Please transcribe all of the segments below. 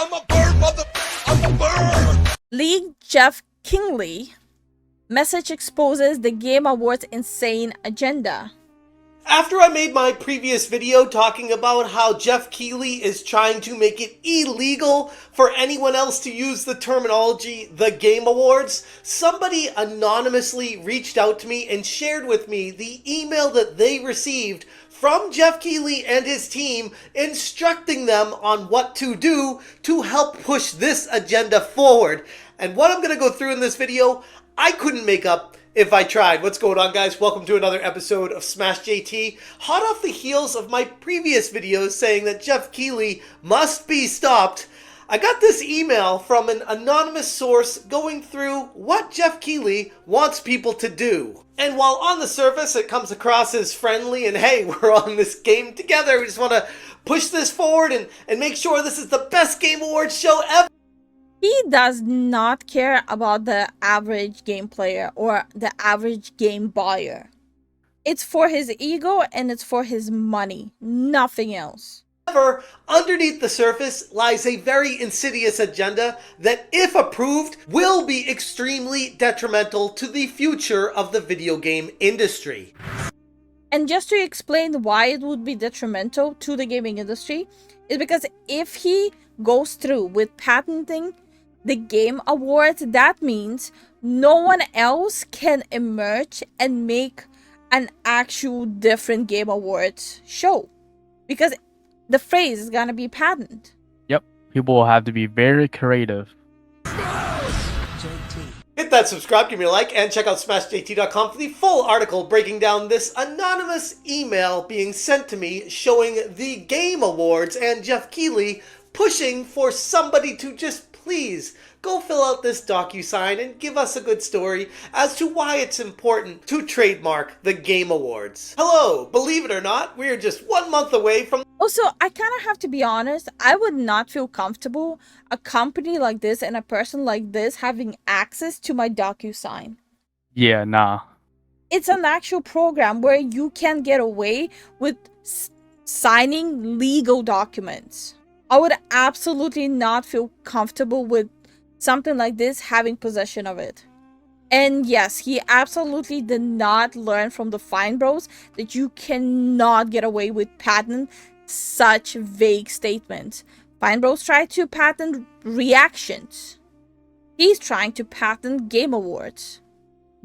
I'm a bird, mother. I'm a bird. League Jeff Kingley message exposes the Game Awards' insane agenda. After I made my previous video talking about how Jeff Keighley is trying to make it illegal for anyone else to use the terminology the Game Awards, somebody anonymously reached out to me and shared with me the email that they received from Jeff Keighley and his team instructing them on what to do to help push this agenda forward. And what I'm going to go through in this video, I couldn't make up if I tried. What's going on, guys? Welcome to another episode of Smash JT. Hot off the heels of my previous videos saying that Jeff Keighley must be stopped, I got this email from an anonymous source going through what Jeff Keighley wants people to do. And while on the surface it comes across as friendly and hey, we're on this game together, we just want to push this forward and make sure this is the best Game Awards show ever. He does not care about the average game player or the average game buyer. It's for his ego and it's for his money, nothing else. However, underneath the surface lies a very insidious agenda that, if approved, will be extremely detrimental to the future of the video game industry. And just to explain why it would be detrimental to the gaming industry, is because if he goes through with patenting the Game Awards, that means no one else can emerge and make an actual different Game Awards show. Because the phrase is gonna be patented. Yep, people will have to be very creative. Hit that subscribe, give me a like, and check out SmashJT.com for the full article breaking down this anonymous email being sent to me showing the Game Awards and Jeff Keighley pushing for somebody to just please go fill out this DocuSign and give us a good story as to why it's important to trademark the Game Awards. Hello, believe it or not, we are just 1 month away from... Also, I kind of have to be honest, I would not feel comfortable a company like this and a person like this having access to my DocuSign. Yeah, nah. It's an actual program where you can get away with signing legal documents. I would absolutely not feel comfortable with something like this having possession of it. And yes, he absolutely did not learn from the Fine Bros that you cannot get away with patent such vague statements. Fine Bros tried to patent reactions. He's trying to patent Game Awards.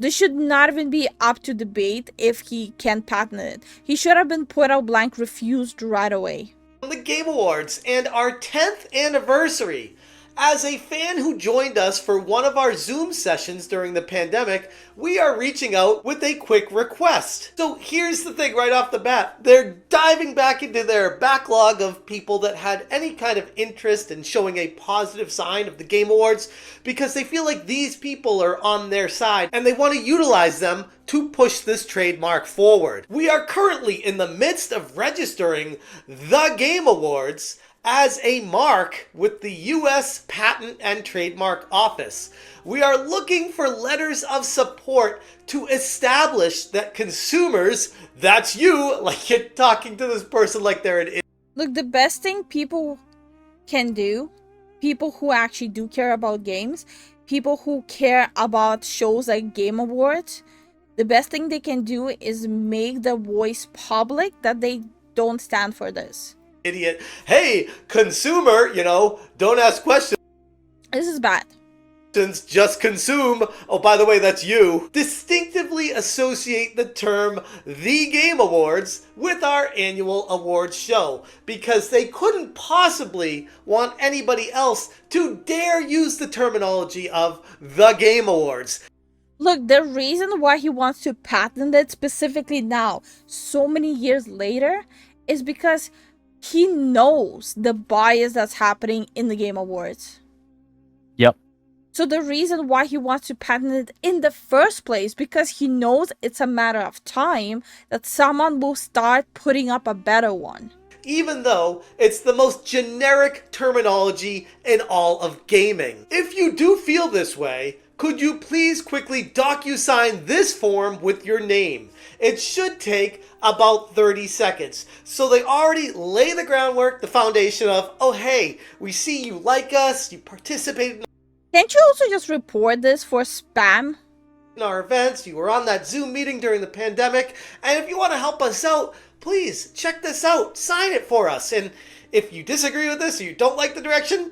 This should not even be up to debate if he can patent it. He should have been put out blank, refused right away. The Game Awards and our 10th anniversary. As a fan who joined us for one of our Zoom sessions during the pandemic, we are reaching out with a quick request. So here's the thing right off the bat. They're diving back into their backlog of people that had any kind of interest in showing a positive sign of the Game Awards because they feel like these people are on their side and they want to utilize them to push this trademark forward. We are currently in the midst of registering the Game Awards as a mark with the U.S. Patent and Trademark Office. We are looking for letters of support to establish that consumers, that's you, like you're talking to this person like they're an idiot. Look, the best thing people can do, people who actually do care about games, people who care about shows like Game Awards, the best thing they can do is make their voice public that they don't stand for this. Idiot. Hey, consumer, don't ask questions. This is bad. Just consume. Oh, by the way, that's you. Distinctively associate the term the Game Awards with our annual awards show because they couldn't possibly want anybody else to dare use the terminology of the Game Awards. Look, the reason why he wants to patent it specifically now, so many years later, is because he knows the bias that's happening in the Game Awards. Yep. So the reason why he wants to patent it in the first place, because he knows it's a matter of time that someone will start putting up a better one. Even though it's the most generic terminology in all of gaming. If you do feel this way, Could you please quickly DocuSign this form with your name? It should take about 30 seconds. So they already lay the groundwork, the foundation of, oh hey, we see you like us, you participated Can't you also just report this for spam? in our events, you were on that Zoom meeting during the pandemic, and if you want to help us out, please check this out, sign it for us. And if you disagree with this or you don't like the direction,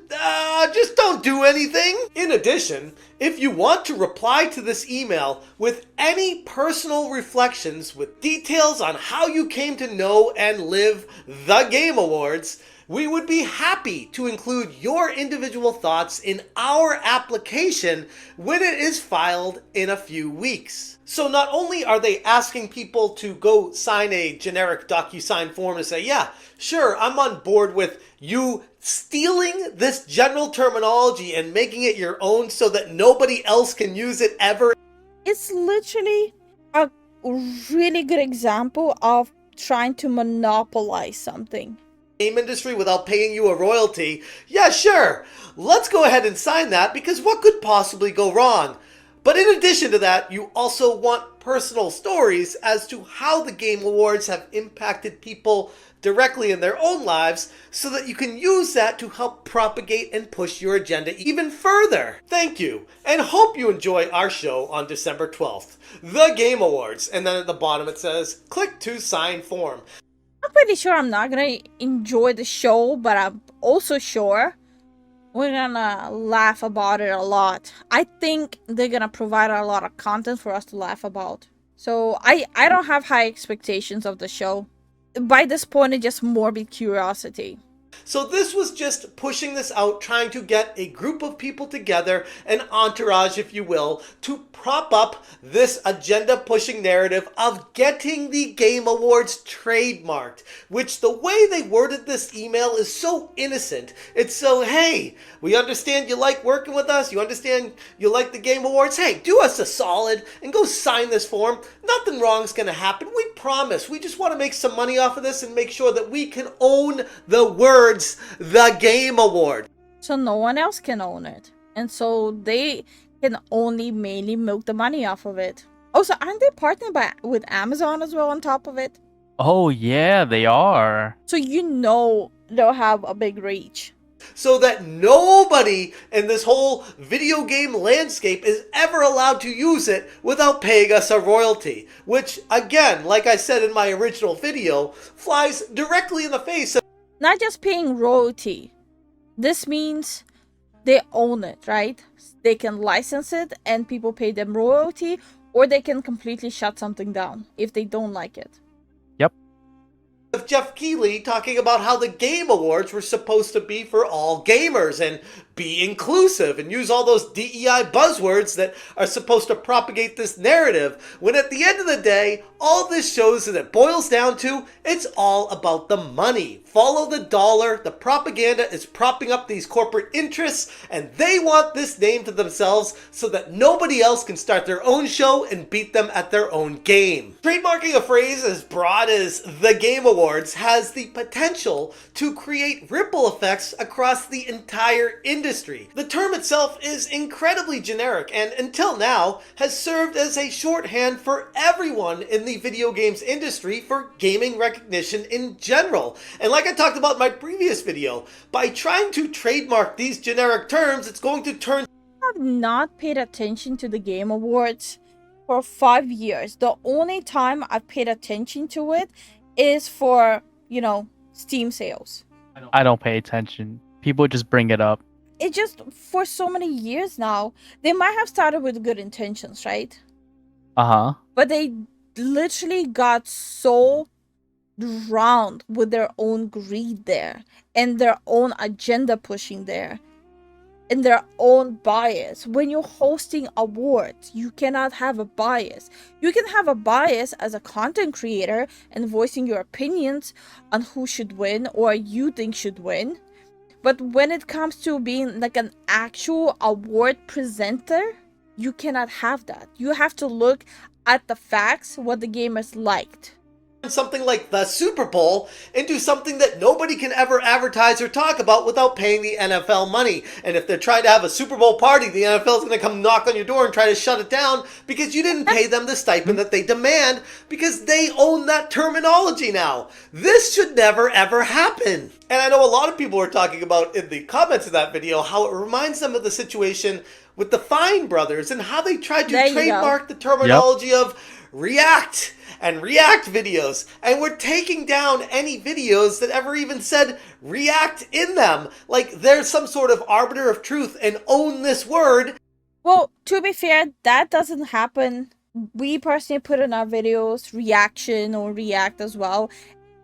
just don't do anything. In addition, if you want to reply to this email with any personal reflections with details on how you came to know and live the Game Awards, we would be happy to include your individual thoughts in our application when it is filed in a few weeks. So not only are they asking people to go sign a generic DocuSign form and say, yeah, sure, I'm on board with you stealing this general terminology and making it your own so that nobody else can use it ever. It's literally a really good example of trying to monopolize something. Game industry without paying you a royalty. Yeah, sure. Let's go ahead and sign that because what could possibly go wrong? But in addition to that, you also want personal stories as to how the Game Awards have impacted people directly in their own lives so that you can use that to help propagate and push your agenda even further. Thank you, and hope you enjoy our show on December 12th, the Game Awards. And then at the bottom it says, click to sign form. I'm pretty sure I'm not gonna enjoy the show, but I'm also sure we're gonna laugh about it a lot. I think they're gonna provide a lot of content for us to laugh about. So I don't have high expectations of the show. By this point, it's just morbid curiosity. So this was just pushing this out, trying to get a group of people together, an entourage, if you will, to prop up this agenda-pushing narrative of getting the Game Awards trademarked, which the way they worded this email is so innocent. It's so, hey, we understand you like working with us, you understand you like the Game Awards, hey, do us a solid and go sign this form. Nothing wrong's gonna happen, we promise. We just want to make some money off of this and make sure that we can own the words, the Game Award. So no one else can own it. And so they can only mainly milk the money off of it. Also, aren't they partnered with Amazon as well on top of it? Oh yeah, they are. So you know they'll have a big reach. So that nobody in this whole video game landscape is ever allowed to use it without paying us a royalty. Which, again, like I said in my original video, flies directly in the face of Not just paying royalty. This means they own it, right? They can license it and people pay them royalty, or they can completely shut something down if they don't like it. of Jeff Keighley talking about how the Game Awards were supposed to be for all gamers and be inclusive and use all those DEI buzzwords that are supposed to propagate this narrative, when at the end of the day, all this shows that it boils down to, it's all about the money. Follow the dollar. The propaganda is propping up these corporate interests, and they want this name to themselves so that nobody else can start their own show and beat them at their own game. Trademarking a phrase as broad as the Game Awards has the potential to create ripple effects across the entire industry. The term itself is incredibly generic and until now has served as a shorthand for everyone in the video games industry for gaming recognition in general. And like I talked about in my previous video, by trying to trademark these generic terms, it's going to turn... I have not paid attention to the Game Awards for 5 years. The only time I've paid attention to it is for, you know, Steam sales. I don't pay attention. People just bring it up. It just, for so many years now, they might have started with good intentions, right? Uh-huh. But they literally got so drowned with their own greed there, and their own agenda pushing there, and their own bias. When you're hosting awards, you cannot have a bias. You can have a bias as a content creator and voicing your opinions on who should win or you think should win. But when it comes to being like an actual award presenter, you cannot have that. You have to look at the facts, what the gamers liked. something like the Super Bowl into something that nobody can ever advertise or talk about without paying the NFL money. And if they're trying to have a Super Bowl party, the NFL is going to come knock on your door and try to shut it down because you didn't pay them the stipend that they demand because they own that terminology now. This should never ever happen. And I know a lot of people were talking about in the comments of that video how it reminds them of the situation with the Fine brothers and how they tried to trademark the terminology of React and React videos, and we're taking down any videos that ever even said React in them. Like there's some sort of arbiter of truth and own this word. Well, to be fair, that doesn't happen. We personally put in our videos reaction or react as well.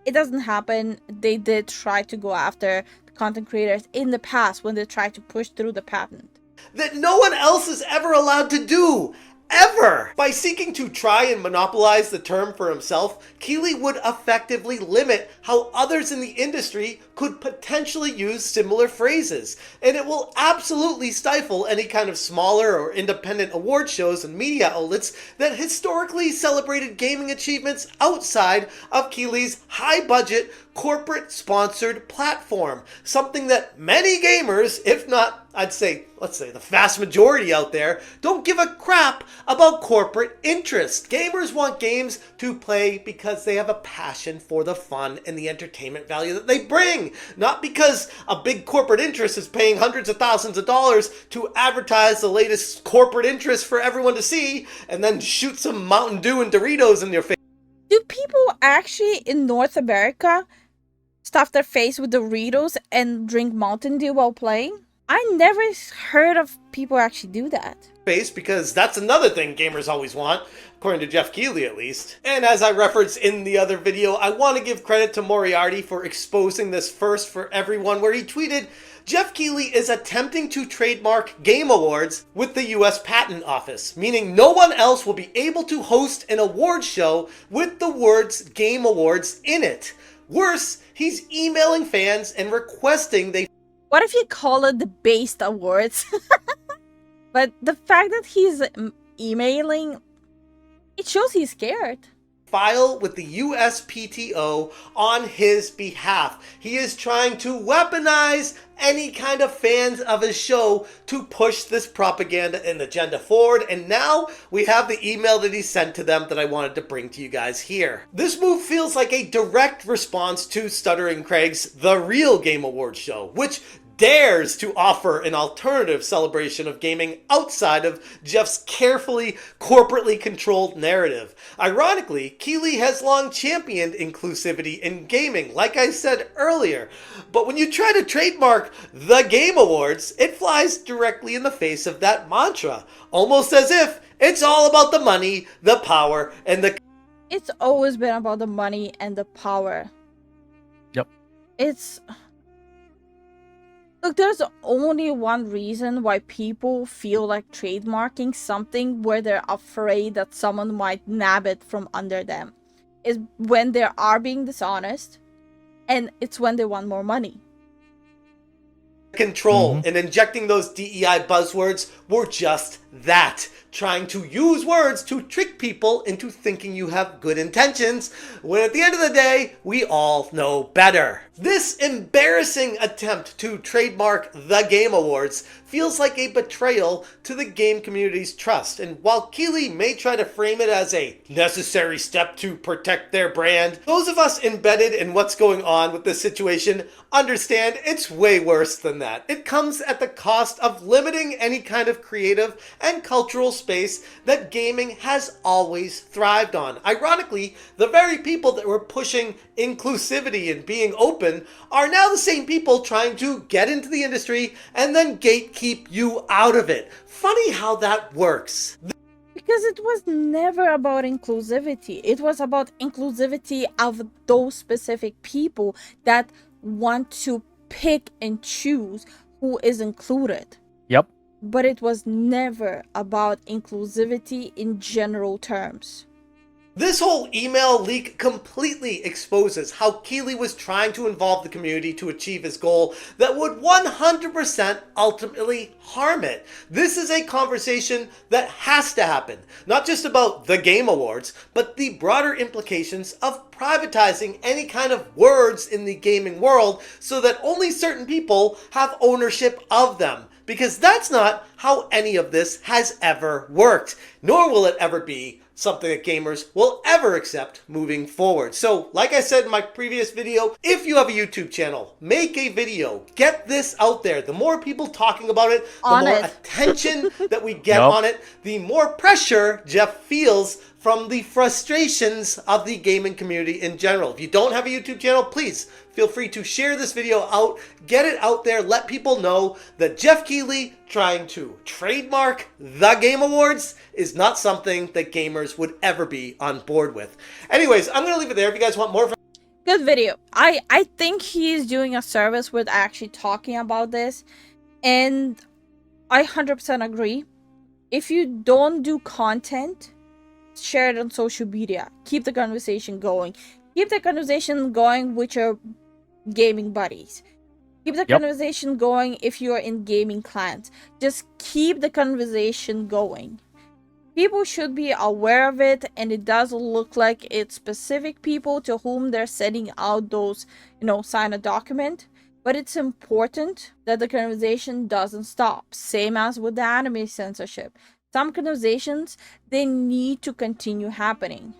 It doesn't happen. They did try to go after the content creators in the past when they tried to push through the patent. That no one else is ever allowed to do. Ever! By seeking to try and monopolize the term for himself, Keeley would effectively limit how others in the industry could potentially use similar phrases, and it will absolutely stifle any kind of smaller or independent award shows and media outlets that historically celebrated gaming achievements outside of Keeley's high-budget, corporate-sponsored platform, something that many gamers, if not, let's say the vast majority out there, don't give a crap about corporate interest. Gamers want games to play because they have a passion for the fun and the entertainment value that they bring, not because a big corporate interest is paying hundreds of thousands of dollars to advertise the latest corporate interest for everyone to see and then shoot some Mountain Dew and Doritos in your face. Do people actually in North America stuff their face with Doritos and drink Mountain Dew while playing? I never heard of people actually do that. Because that's another thing gamers always want, according to Jeff Keighley at least. And as I referenced in the other video, I want to give credit to Moriarty for exposing this first for everyone, where he tweeted, Jeff Keighley is attempting to trademark Game Awards with the US Patent Office, meaning no one else will be able to host an award show with the words Game Awards in it. Worse, he's emailing fans and requesting they... What if you call it the Based Awards? But the fact that he's emailing, it shows he's scared. File with the USPTO on his behalf. He is trying to weaponize any kind of fans of his show to push this propaganda and agenda forward, and now we have the email that he sent to them that I wanted to bring to you guys here. This move feels like a direct response to Stuttering Craig's The Real Game Awards show, which dares to offer an alternative celebration of gaming outside of Jeff's carefully, corporately controlled narrative. Ironically, Keighley has long championed inclusivity in gaming, like I said earlier. But when you try to trademark the Game Awards, it flies directly in the face of that mantra, almost as if it's all about the money, the power, and the... It's always been about the money and the power. Yep. Look, there's only one reason why people feel like trademarking something where they're afraid that someone might nab it from under them. Is when they are being dishonest, and it's when they want more money. Control and injecting those DEI buzzwords were just that. Trying to use words to trick people into thinking you have good intentions, when at the end of the day, we all know better. This embarrassing attempt to trademark the Game Awards feels like a betrayal to the game community's trust, and while Keighley may try to frame it as a necessary step to protect their brand, those of us embedded in what's going on with this situation understand it's way worse than that. It comes at the cost of limiting any kind of creative and cultural space that gaming has always thrived on. Ironically, the very people that were pushing inclusivity and being open are now the same people trying to get into the industry and then gatekeep you out of it. Funny how that works. Because it was never about inclusivity. It was about inclusivity of those specific people that want to pick and choose who is included. Yep. But it was never about inclusivity in general terms. This whole email leak completely exposes how Keeley was trying to involve the community to achieve his goal that would 100% ultimately harm it. This is a conversation that has to happen, not just about the Game Awards, but the broader implications of privatizing any kind of words in the gaming world so that only certain people have ownership of them. Because that's not how any of this has ever worked, nor will it ever be something that gamers will ever accept moving forward. So, like I said in my previous video, if you have a YouTube channel, make a video. Get this out there. The more people talking about it, the more attention that we get on it, the more pressure Jeff feels from the frustrations of the gaming community in general. If you don't have a YouTube channel, please feel free to share this video out, get it out there, let people know that Jeff Keighley trying to trademark the Game Awards is not something that gamers would ever be on board with. Anyways, I'm going to leave it there. If you guys want more... Good video. I think he's doing a service with actually talking about this, and I 100% agree. If you don't do content, share it on social media. Keep the conversation going. Keep the conversation going with your gaming buddies. Keep the conversation going if you're in gaming clans. Just keep the conversation going. People should be aware of it, and it does look like it's specific people to whom they're sending out those, sign a document. But it's important that the conversation doesn't stop. Same as with the anime censorship. Some conversations, they need to continue happening.